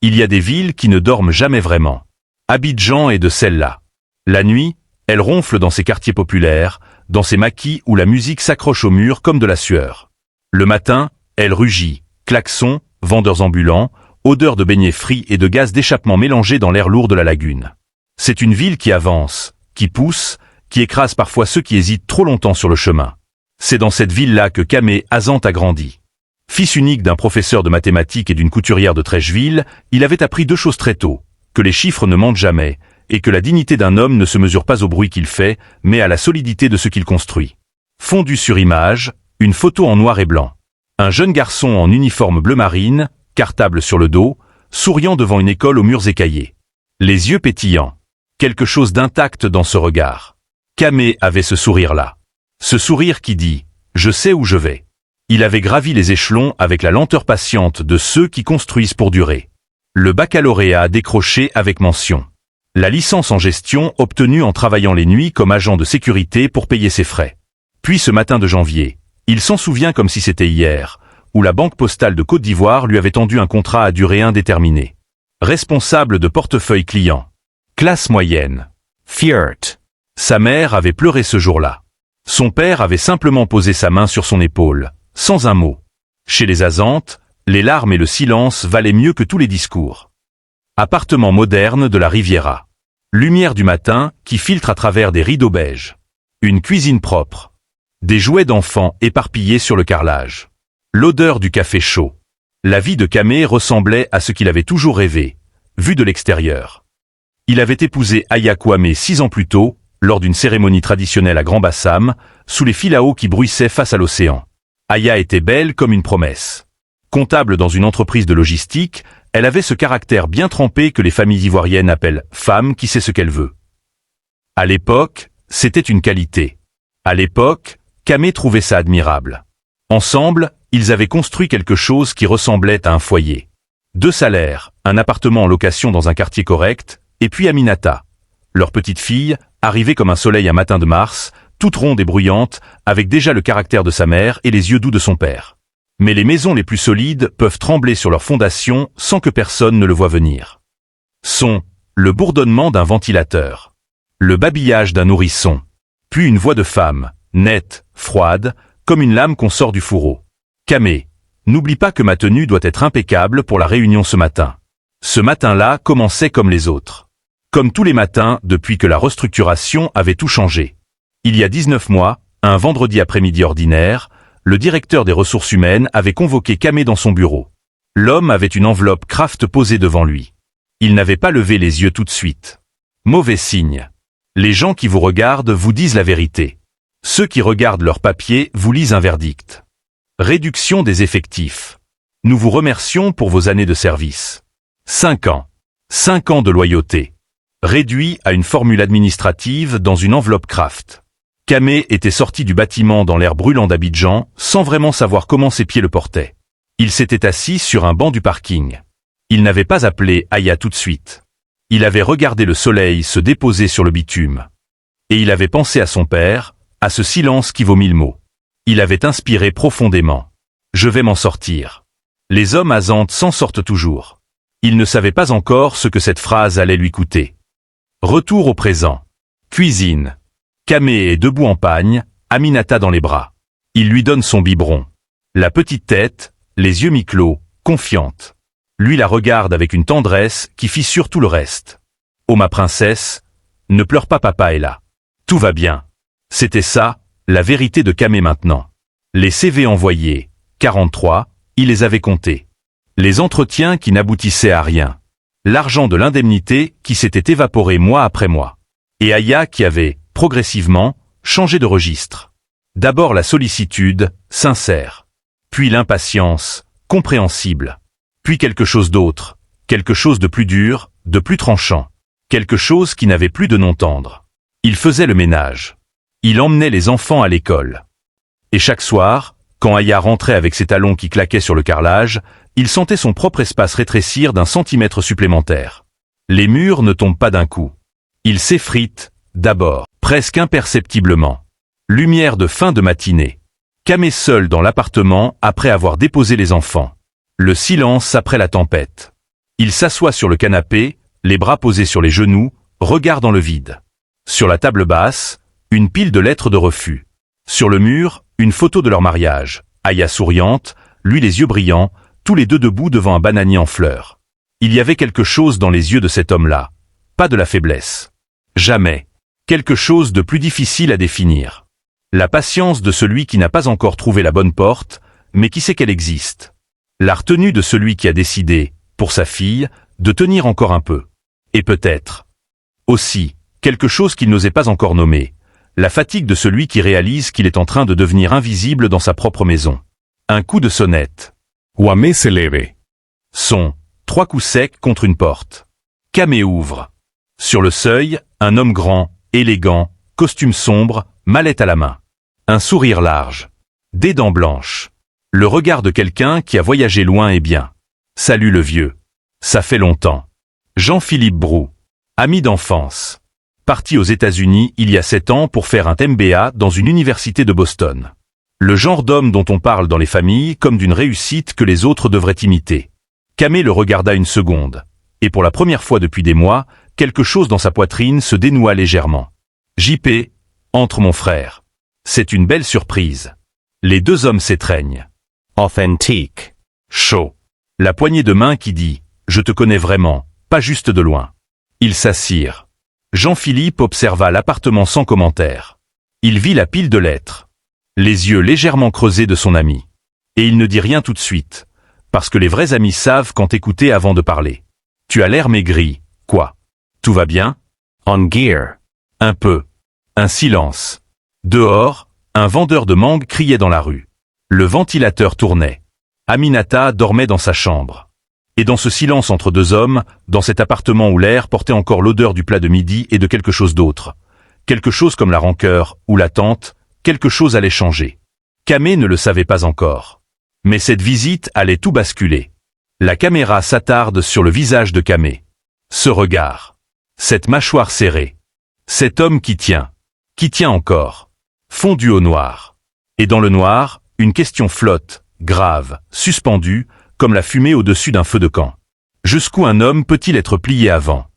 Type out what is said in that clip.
Il y a des villes qui ne dorment jamais vraiment. Abidjan est de celles-là. La nuit, elle ronfle dans ses quartiers populaires, dans ses maquis où la musique s'accroche au mur comme de la sueur. Le matin, elle rugit, klaxons, vendeurs ambulants, odeurs de beignets frits et de gaz d'échappement mélangés dans l'air lourd de la lagune. C'est une ville qui avance, qui pousse, qui écrase parfois ceux qui hésitent trop longtemps sur le chemin. C'est dans cette ville-là que Kamé Azant a grandi. Fils unique d'un professeur de mathématiques et d'une couturière de Trècheville, il avait appris deux choses très tôt, que les chiffres ne mentent jamais, et que la dignité d'un homme ne se mesure pas au bruit qu'il fait, mais à la solidité de ce qu'il construit. Fondu sur image, une photo en noir et blanc. Un jeune garçon en uniforme bleu marine, cartable sur le dos, souriant devant une école aux murs écaillés. Les yeux pétillants. Quelque chose d'intact dans ce regard. Kamé avait ce sourire-là. Ce sourire qui dit « Je sais où je vais ». Il avait gravi les échelons avec la lenteur patiente de ceux qui construisent pour durer. Le baccalauréat décroché avec mention. La licence en gestion obtenue en travaillant les nuits comme agent de sécurité pour payer ses frais. Puis ce matin de janvier, il s'en souvient comme si c'était hier, où la Banque postale de Côte d'Ivoire lui avait tendu un contrat à durée indéterminée. Responsable de portefeuille client. Classe moyenne. Fiat. Sa mère avait pleuré ce jour-là. Son père avait simplement posé sa main sur son épaule, sans un mot. Chez les Azantes, les larmes et le silence valaient mieux que tous les discours. Appartement moderne de la Riviera. Lumière du matin qui filtre à travers des rideaux beiges. Une cuisine propre. Des jouets d'enfants éparpillés sur le carrelage. L'odeur du café chaud. La vie de Kamé ressemblait à ce qu'il avait toujours rêvé, vu de l'extérieur. Il avait épousé Aya Kwame 6 ans plus tôt, lors d'une cérémonie traditionnelle à Grand-Bassam, sous les filaos qui bruissaient face à l'océan. Aya était belle comme une promesse. Comptable dans une entreprise de logistique, elle avait ce caractère bien trempé que les familles ivoiriennes appellent « femme qui sait ce qu'elle veut ». À l'époque, c'était une qualité. À l'époque, Kamé trouvait ça admirable. Ensemble, ils avaient construit quelque chose qui ressemblait à un foyer. 2 salaires, un appartement en location dans un quartier correct, et puis Aminata, leur petite fille, arrivée comme un soleil un matin de mars, toute ronde et bruyante, avec déjà le caractère de sa mère et les yeux doux de son père. Mais les maisons les plus solides peuvent trembler sur leurs fondations sans que personne ne le voie venir. Son, le bourdonnement d'un ventilateur. Le babillage d'un nourrisson. Puis une voix de femme, nette, froide, comme une lame qu'on sort du fourreau. Kamé, n'oublie pas que ma tenue doit être impeccable pour la réunion ce matin. Ce matin-là commençait comme les autres. Comme tous les matins depuis que la restructuration avait tout changé. Il y a 19 mois, un vendredi après-midi ordinaire, le directeur des ressources humaines avait convoqué Kamé dans son bureau. L'homme avait une enveloppe Kraft posée devant lui. Il n'avait pas levé les yeux tout de suite. Mauvais signe. Les gens qui vous regardent vous disent la vérité. Ceux qui regardent leurs papiers vous lisent un verdict. Réduction des effectifs. Nous vous remercions pour vos années de service. 5 ans. 5 ans de loyauté. Réduit à une formule administrative dans une enveloppe Kraft. Kamé était sorti du bâtiment dans l'air brûlant d'Abidjan, sans vraiment savoir comment ses pieds le portaient. Il s'était assis sur un banc du parking. Il n'avait pas appelé Aya tout de suite. Il avait regardé le soleil se déposer sur le bitume. Et il avait pensé à son père, à ce silence qui vaut 1000 mots. Il avait inspiré profondément. Je vais m'en sortir. Les hommes Azantes s'en sortent toujours. Il ne savait pas encore ce que cette phrase allait lui coûter. Retour au présent. Cuisine. Kamé est debout en pagne, Aminata dans les bras. Il lui donne son biberon. La petite tête, les yeux mi-clos, confiante. Lui la regarde avec une tendresse qui fissure tout le reste. Oh ma princesse, ne pleure pas, papa est là. Tout va bien. C'était ça, la vérité de Kamé maintenant. Les CV envoyés, 43, il les avait comptés. Les entretiens qui n'aboutissaient à rien. L'argent de l'indemnité qui s'était évaporé mois après mois. Et Aya qui avait, progressivement, changé de registre. D'abord la sollicitude, sincère. Puis l'impatience, compréhensible. Puis quelque chose d'autre, quelque chose de plus dur, de plus tranchant. Quelque chose qui n'avait plus de nom tendre. Il faisait le ménage. Il emmenait les enfants à l'école. Et chaque soir, quand Aya rentrait avec ses talons qui claquaient sur le carrelage, il sentait son propre espace rétrécir d'un centimètre supplémentaire. Les murs ne tombent pas d'un coup. Ils s'effritent, d'abord, presque imperceptiblement. Lumière de fin de matinée. Kamé seul dans l'appartement après avoir déposé les enfants. Le silence après la tempête. Il s'assoit sur le canapé, les bras posés sur les genoux, regard dans le vide. Sur la table basse, une pile de lettres de refus. Sur le mur, une photo de leur mariage. Aya souriante, lui les yeux brillants, tous les deux debout devant un bananier en fleurs. Il y avait quelque chose dans les yeux de cet homme-là. Pas de la faiblesse. Jamais. Quelque chose de plus difficile à définir. La patience de celui qui n'a pas encore trouvé la bonne porte, mais qui sait qu'elle existe. La retenue de celui qui a décidé, pour sa fille, de tenir encore un peu. Et peut-être aussi, quelque chose qu'il n'osait pas encore nommer, la fatigue de celui qui réalise qu'il est en train de devenir invisible dans sa propre maison. Un coup de sonnette. Wame se leve. Son, 3 coups secs contre une porte. Kamé ouvre. Sur le seuil, un homme grand, élégant, costume sombre, mallette à la main. Un sourire large. Des dents blanches. Le regard de quelqu'un qui a voyagé loin et bien. Salut le vieux. Ça fait longtemps. Jean-Philippe Brou. Ami d'enfance. Parti aux États-Unis il y a 7 ans pour faire un MBA dans une université de Boston. Le genre d'homme dont on parle dans les familles comme d'une réussite que les autres devraient imiter. Kamé le regarda une seconde. Et pour la première fois depuis des mois, quelque chose dans sa poitrine se dénoua légèrement. JP, entre mon frère. C'est une belle surprise. Les deux hommes s'étreignent. Authentique. Chaud. La poignée de main qui dit « Je te connais vraiment, pas juste de loin ». Ils s'assirent. Jean-Philippe observa l'appartement sans commentaire. Il vit la pile de lettres. Les yeux légèrement creusés de son ami. Et il ne dit rien tout de suite, parce que les vrais amis savent quand écouter avant de parler. Tu as l'air maigri, quoi? Tout va bien? On gear. Un peu. Un silence. Dehors, un vendeur de mangue criait dans la rue. Le ventilateur tournait. Aminata dormait dans sa chambre. Et dans ce silence entre deux hommes, dans cet appartement où l'air portait encore l'odeur du plat de midi et de quelque chose d'autre. Quelque chose comme la rancœur, ou l'attente, quelque chose allait changer. Kamé ne le savait pas encore. Mais cette visite allait tout basculer. La caméra s'attarde sur le visage de Kamé. Ce regard. Cette mâchoire serrée. Cet homme qui tient encore. Fondu au noir. Et dans le noir, une question flotte, grave, suspendue, comme la fumée au-dessus d'un feu de camp. Jusqu'où un homme peut-il être plié avant?